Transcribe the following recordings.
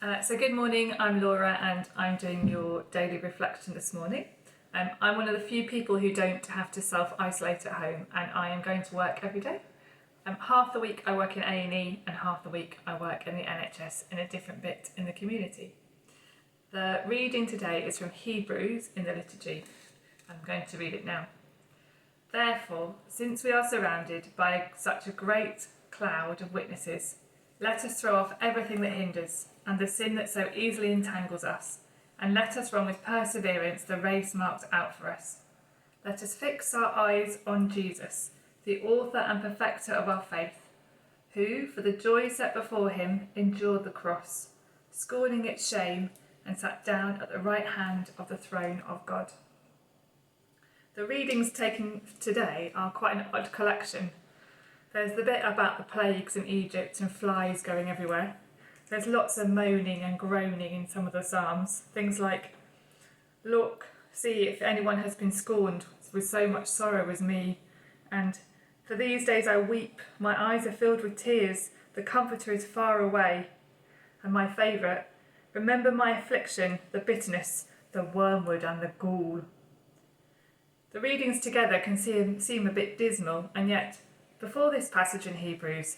So good morning, I'm Laura and I'm doing your daily reflection this morning. I'm one of the few people who don't have to self-isolate at home, and I am going to work every day. Half the week I work in A&E and half the week I work in the NHS in a different bit in the community. The reading today is from Hebrews in the liturgy. I'm going to read it now. Therefore, since we are surrounded by such a great cloud of witnesses, let us throw off everything that hinders and the sin that so easily entangles us, and let us run with perseverance the race marked out for us. Let us fix our eyes on Jesus, the author and perfecter of our faith, who, for the joy set before him, endured the cross, scorning its shame, and sat down at the right hand of the throne of God. The readings taken today are quite an odd collection. There's the bit about the plagues in Egypt and flies going everywhere. There's lots of moaning and groaning in some of the Psalms. Things like, look, see if anyone has been scorned with so much sorrow as me. And for these days I weep, my eyes are filled with tears, the Comforter is far away. And my favourite, remember my affliction, the bitterness, the wormwood and the gall. The readings together can seem a bit dismal, and yet before this passage in Hebrews,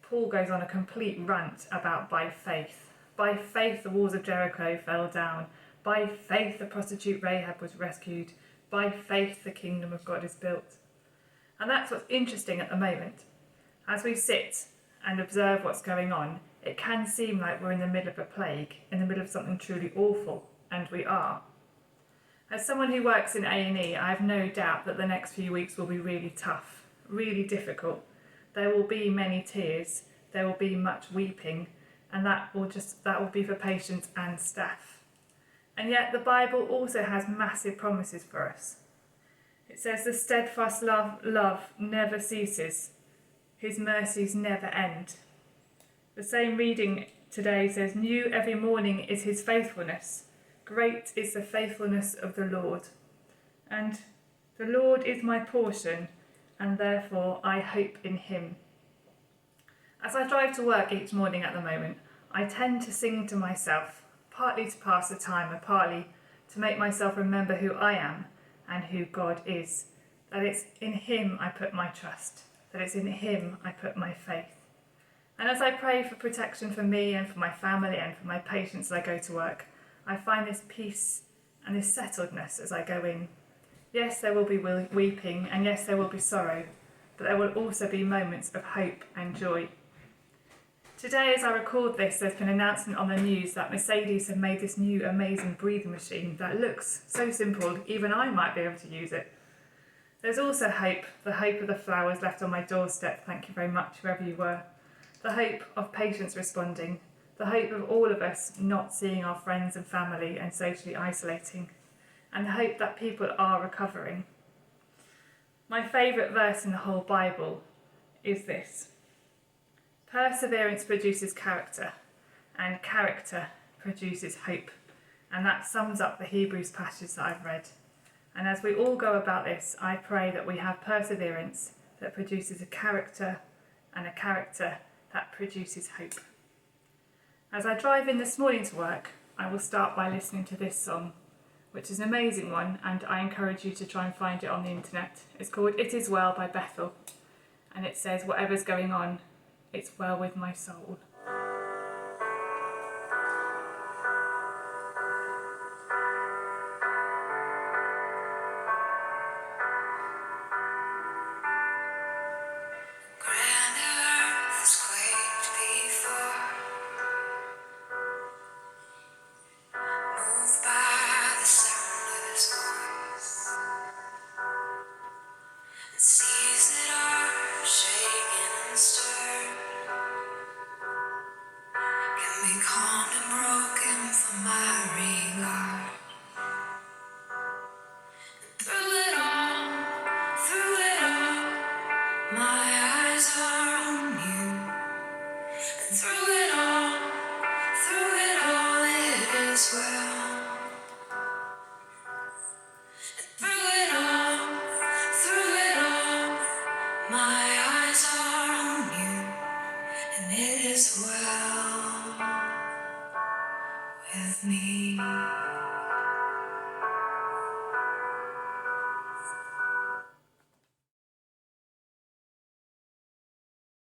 Paul goes on a complete rant about by faith. By faith the walls of Jericho fell down. By faith the prostitute Rahab was rescued. By faith the kingdom of God is built. And that's what's interesting at the moment. As we sit and observe what's going on, it can seem like we're in the middle of a plague, in the middle of something truly awful, and we are. As someone who works in A&E, I have no doubt that the next few weeks will be really tough, really difficult. There will be many tears, there will be much weeping, and that will be for patients and staff. And yet the Bible also has massive promises for us. It says the steadfast love never ceases, his mercies never end. The same reading today says, new every morning is his faithfulness. Great is the faithfulness of the Lord. And the Lord is my portion, and therefore I hope in him. As I drive to work each morning at the moment, I tend to sing to myself, partly to pass the time and partly to make myself remember who I am and who God is, that it's in him I put my trust, that it's in him I put my faith. And as I pray for protection for me and for my family and for my patients as I go to work, I find this peace and this settledness as I go in. Yes, there will be weeping, and yes, there will be sorrow, but there will also be moments of hope and joy. Today, as I record this, there's been an announcement on the news that Mercedes have made this new amazing breathing machine that looks so simple, even I might be able to use it. There's also hope, the hope of the flowers left on my doorstep, thank you very much, whoever you were. The hope of patients responding, the hope of all of us not seeing our friends and family and socially isolating, and the hope that people are recovering. My favourite verse in the whole Bible is this: perseverance produces character, and character produces hope. And that sums up the Hebrews passage that I've read. And as we all go about this, I pray that we have perseverance that produces a character, and a character that produces hope. As I drive in this morning to work, I will start by listening to this song, which is an amazing one, and I encourage you to try and find it on the internet. It's called It Is Well by Bethel, and it says, whatever's going on, it's well with my soul. Calmed and broken for my regard. Through it all, my eyes are on you. And through it all, it is well. Through it all, my eyes are on you. And it is well. with me.